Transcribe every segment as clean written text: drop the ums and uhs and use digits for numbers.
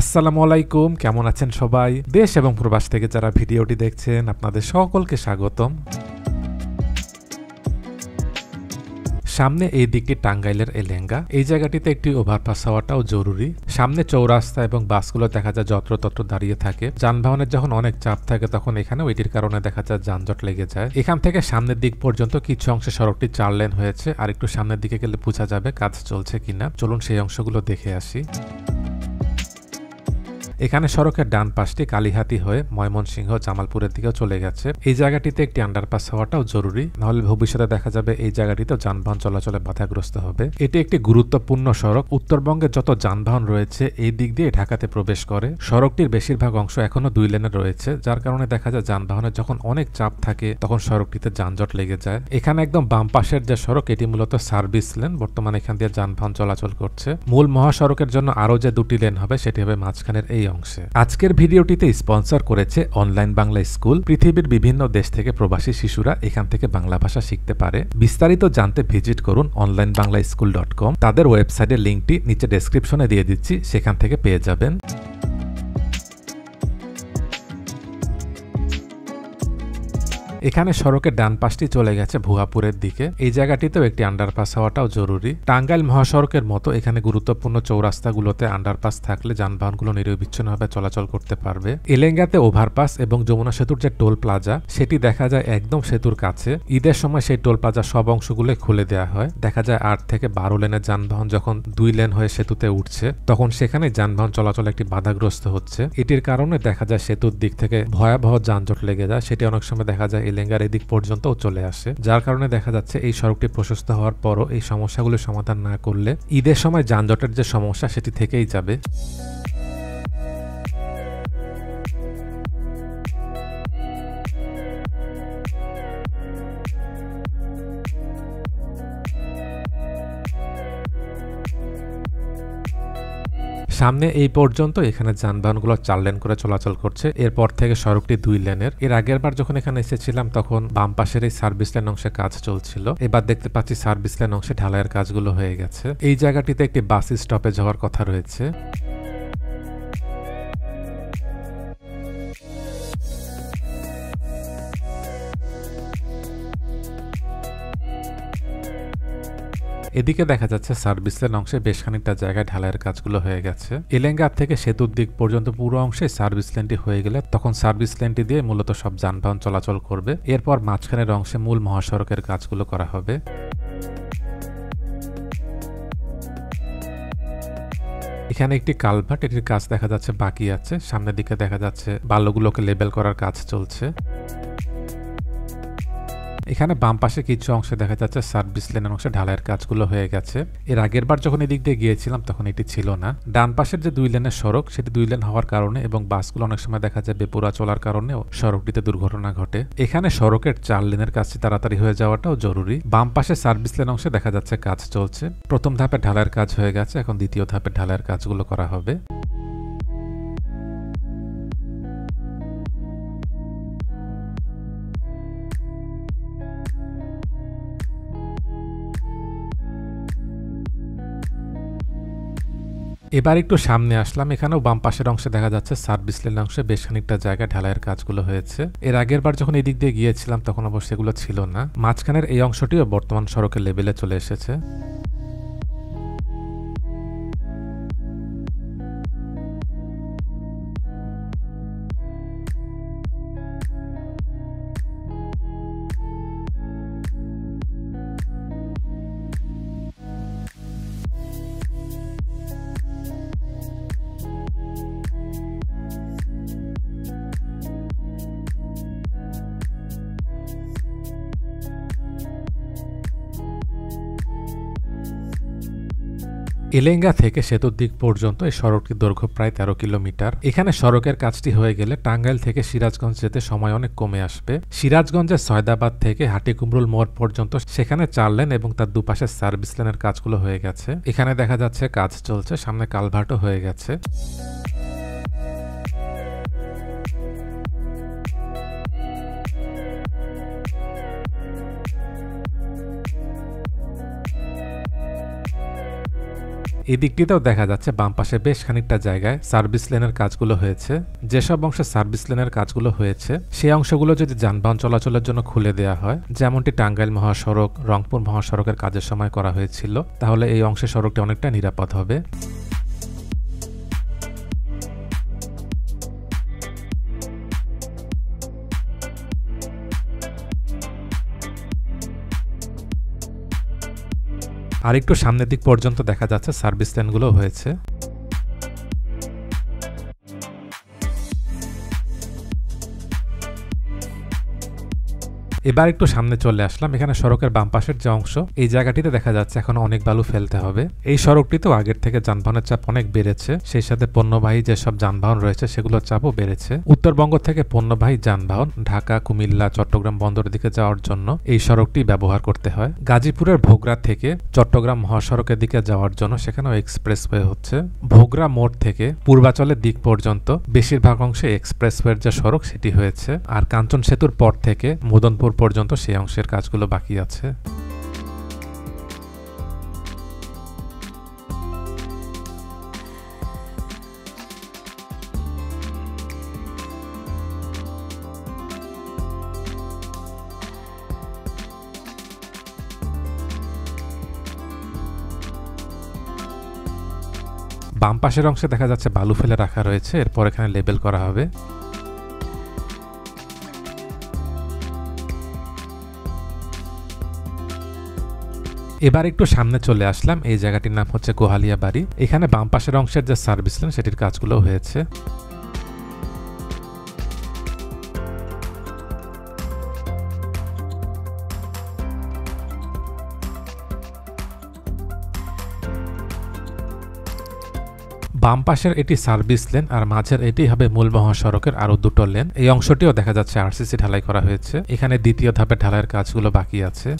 আসসালামু আলাইকুম, কেমন আছেন সবাই? দেশ এবং প্রবাস থেকে যারা ভিডিওটি দেখছেন আপনাদের সকলকে স্বাগতম। সামনে এই দিকটি টাঙ্গাইলের এলেঙ্গা। এই জায়গাটিতে একটি ওভারপাস হওয়াটাও জরুরি। সামনে চৌরাস্তা এবং বাসগুলো দেখা যায় যত্রতত্র দাঁড়িয়ে থাকে। যানবাহনের যখন অনেক চাপ থাকে তখন এখানেও এটির কারণে দেখা যায় যানজট লেগে যায়। এখান থেকে সামনের দিক পর্যন্ত কিছু অংশে সড়কটি 4 লেন হয়েছে, আর একটু সামনের দিকে গেলে বোঝা যাবে কাজ চলছে কিনা। চলুন সেই অংশগুলো দেখে আসি। এখানে সড়কের ডান পাশটি কালীহাতি হয়ে ময়মনসিংহ জামালপুরের দিকেও চলে গেছে। এই জায়গাটিতে একটি আন্ডারপাস হওয়াটাও জরুরি, নাহলে ভবিষ্যতে দেখা যাবে এই জায়গাটিতেও যানবাহন চলাচলে বাধাগ্রস্ত হবে। এটি একটি গুরুত্বপূর্ণ সড়ক। উত্তরবঙ্গের যত যানবাহন রয়েছে এই দিক দিয়ে ঢাকাতে প্রবেশ করে। সড়কটির বেশিরভাগ অংশ এখনো 2 লেনে রয়েছে, যার কারণে দেখা যায় যানবাহনের যখন অনেক চাপ থাকে তখন সড়কটিতে যানজট লেগে যায়। এখানে একদম বাম পাশের যে সড়ক এটি মূলত সার্ভিস লেন। বর্তমানে এখান দিয়ে যানবাহন চলাচল করছে। মূল মহাসড়কের জন্য আরো যে 2টি লেন হবে সেটি হবে মাঝখানের এই অংশে। আজকের ভিডিওটিতে স্পন্সর করেছে অনলাইন বাংলা স্কুল। পৃথিবীর বিভিন্ন দেশ থেকে প্রবাসী শিশুরা এখান থেকে বাংলা ভাষা শিখতে পারে। বিস্তারিত জানতে ভিজিট করুন onlinebanglaschool.com। তাদের ওয়েবসাইটের লিঙ্কটি নিচে ডেসক্রিপশনে দিয়ে দিচ্ছি, সেখান থেকে পেয়ে যাবেন। এখানে সড়কের ডান পাশটি চলে গেছে ভুয়াপুরের দিকে। এই জায়গাটিতেও একটি আন্ডারপাস হওয়াটাও জরুরি। টাঙ্গাইল মহাসড়কের মতো এখানে গুরুত্বপূর্ণ চৌরাস্তাগুলোতে আন্ডারপাস থাকলে যানবাহনগুলো নিরবিচ্ছিন্নভাবে চলাচল করতে পারবে। এলেঙ্গাতে ওভারপাস এবং যমুনা সেতুর যে টোল প্লাজা সেটি দেখা যায় একদম সেতুর কাছে। ঈদের সময় সেই টোল প্লাজা সব অংশগুলো খুলে দেওয়া হয়। দেখা যায় 8 থেকে 12 লেনের যানবাহন যখন 2 লেন হয়ে সেতুতে উঠছে তখন সেখানে যানবাহন চলাচল একটি বাধাগ্রস্ত হচ্ছে। এটির কারণে দেখা যায় সেতুর দিক থেকে ভয়াবহ যানজট লেগে যায়। সেটি অনেক সময় দেখা যায় এলেঙ্গার এদিক পর্যন্তও চলে আসে, যার কারণে দেখা যাচ্ছে এই সড়কটি প্রশস্ত হওয়ার পরও এই সমস্যাগুলো সমাধান না করলে ঈদের সময় যানজটের যে সমস্যা সেটি থেকেই যাবে। সামনে এই পর্যন্ত এখানে যানবাহনগুলো 4 লেন করে চলাচল করছে। এরপর থেকে সড়কটি 2 লেনের। এর আগের বার যখন এখানে এসেছিলাম তখন বাম পাশের এই সার্ভিস লেন অংশে কাজ চলছিল। এবার দেখতে পাচ্ছি সার্ভিস লেন অংশে ঢালাইয়ের কাজগুলো হয়ে গেছে। এই জায়গাটিতে একটি বাস স্টপেজ হওয়ার কথা রয়েছে। এদিকে দেখা যাচ্ছে সার্ভিস লেন অংশে বেশ খানিকটা জায়গায় ঢালাইয়ের কাজগুলো হয়ে গেছে। এলেঙ্গা থেকে সেতুর দিক পর্যন্ত পুরো অংশে সার্ভিস লেনটি হয়ে গেলে তখন সার্ভিস লেনটি দিয়ে মূলত সব যানবাহন চলাচল করবে। এরপর মাঝখানের অংশে মূল মহাসড়কের কাজগুলো করা হবে। এখানে একটি কালভার্ট, এটির কাজ দেখা যাচ্ছে বাকি আছে। সামনের দিকে দেখা যাচ্ছে বালুগুলোকে লেবেল করার কাজ চলছে। এখানে বাম পাশে কিছু অংশে দেখা যাচ্ছে সার্ভিস লেনের অংশে ঢালাইয়ের কাজগুলো হয়ে গেছে। এর আগের বার যখন এদিক দিয়ে গিয়েছিলাম তখন এটি ছিল না। ডান পাশের যে 2 লেনের সড়ক সেটি 2 লেন হওয়ার কারণে এবং বাসগুলো অনেক সময় দেখা যায় বেপরোয়া চলার কারণেও সড়কটিতে দুর্ঘটনা ঘটে। এখানে সড়কের 4 লেনের কাজটি তাড়াতাড়ি হয়ে যাওয়াটাও জরুরি। বাম পাশে সার্ভিস লেন অংশে দেখা যাচ্ছে কাজ চলছে। প্রথম ধাপে ঢালাইয়ের কাজ হয়ে গেছে, এখন দ্বিতীয় ধাপে ঢালাইয়ের কাজগুলো করা হবে। এবার একটু সামনে আসলাম। এখানেও বাম পাশের অংশে দেখা যাচ্ছে সার্ভিস লেন অংশে বেশ খানিকটা জায়গায় ঢালাইয়ের কাজগুলো হয়েছে। এর আগের বার যখন এদিক দিয়ে গিয়েছিলাম তখন অবশ্য এগুলো ছিল না। মাঝখানের এই অংশটিও বর্তমান সড়কের লেভেলে চলে এসেছে। এলেঙ্গা থেকে সেতুর দিক পর্যন্ত এই সড়কটির দৈর্ঘ্য প্রায় 13 কিলোমিটার। এখানে সড়কের কাজটি হয়ে গেলে টাঙ্গাইল থেকে সিরাজগঞ্জ যেতে সময় অনেক কমে আসবে। সিরাজগঞ্জের সয়দাবাদ থেকে হাটিকুমরুল মোড় পর্যন্ত সেখানে 4 লেন এবং তার দুপাশে সার্ভিস লেনের কাজগুলো হয়ে গেছে। এখানে দেখা যাচ্ছে কাজ চলছে, সামনে কালভার্টও হয়ে গেছে। এই দিকটিতেও দেখা যাচ্ছে বাম পাশে বেশ খানিকটা জায়গায় সার্ভিস লেনের কাজগুলো হয়েছে। যেসব অংশে সার্ভিস লেনের কাজগুলো হয়েছে সেই অংশগুলো যদি যানবাহন চলাচলের জন্য খুলে দেওয়া হয়, যেমনটি টাঙ্গাইল মহাসড়ক, রংপুর মহাসড়কের কাজের সময় করা হয়েছিল, তাহলে এই অংশে সড়কটি অনেকটা নিরাপদ হবে। আর একটু সামনের দিক পর্যন্ত দেখা যাচ্ছে সার্ভিস লেনগুলো হয়েছে। এবার একটু সামনে চলে আসলাম। এখানে সড়কের বাম পাশের যে অংশ, এই জায়গাটিতে দেখা যাচ্ছে এখন অনেক বালু ফেলতে হবে। এই সড়কটিতেও আগের থেকে যানবাহনের চাপ অনেক বেড়েছে, সেই সাথে পণ্যবাহী যেসব যানবাহন রয়েছে সেগুলোর চাপও বেড়েছে। উত্তরবঙ্গ থেকে পণ্যবাহী যানবাহন ঢাকা, কুমিল্লা, চট্টগ্রাম বন্দরের দিকে যাওয়ার জন্য এই সড়কটি ব্যবহার করতে হয়। গাজীপুরের ভোগড়া থেকে চট্টগ্রাম মহাসড়কের দিকে যাওয়ার জন্য সেখানেও এক্সপ্রেসওয়ে হচ্ছে। ভোগড়া মোড় থেকে পূর্বাচলের দিক পর্যন্ত বেশিরভাগ অংশে এক্সপ্রেসওয়ের যে সড়ক সেটি হয়েছে। আর কাঞ্চন সেতুর পর থেকে মদনপুর পর্যন্ত সেই অংশের কাজগুলো বাকি আছে। বাম পাশের অংশে দেখা যাচ্ছে বালু ফেলে রাখা রয়েছে, এরপর এখানে লেবেল করা হবে। এবার একটু সামনে চলে আসলাম। এই জায়গাটির নাম হচ্ছে গোহালিয়া বাড়ি। এখানে বাম পাশের অংশের যে সার্ভিস লেন সেটির কাজগুলো হয়েছে। বাম পাশের এটি সার্ভিস লেন আর মাঝের এটি হবে মূল মহাসড়কের আরো দুটো লেন। এই অংশটিও দেখা যাচ্ছে আরসিসি ঢালাই করা হয়েছে। এখানে দ্বিতীয় ধাপে ঢালাইয়ের কাজগুলো বাকি আছে।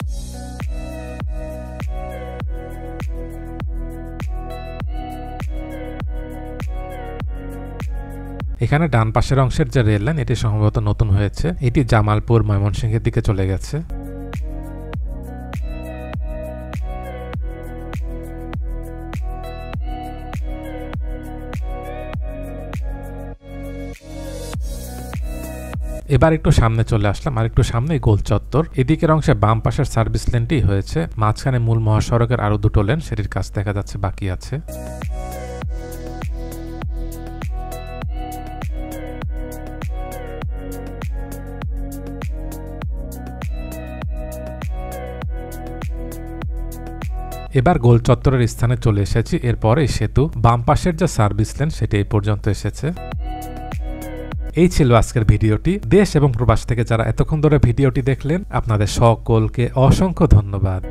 এখানে ডান পাশের অংশের যে রেল লাইন এটি সম্ভবত নতুন হয়েছে, এটি জামালপুর ময়মনসিংহের দিকে চলে গেছে। এবার একটু সামনে চলে আসলাম। আর একটু সামনে গোল চত্বর। এদিকের অংশে বাম পাশের সার্ভিস লেনটি হয়েছে। মাঝখানে মূল মহাসড়কের আরো দুটো লেন সেটির কাজ দেখা যাচ্ছে বাকি আছে। এবার গোল চত্বরের স্থানে চলে এসেছি। এরপরে সেতু, বাম পাশের যে সার্ভিস লেন সেটি এই পর্যন্ত এসেছে। এই ছিল আজকের ভিডিওটি। দেশ এবং প্রবাস থেকে যারা এতক্ষণ ধরে ভিডিওটি দেখলেন, আপনাদের সকলকে অসংখ্য ধন্যবাদ।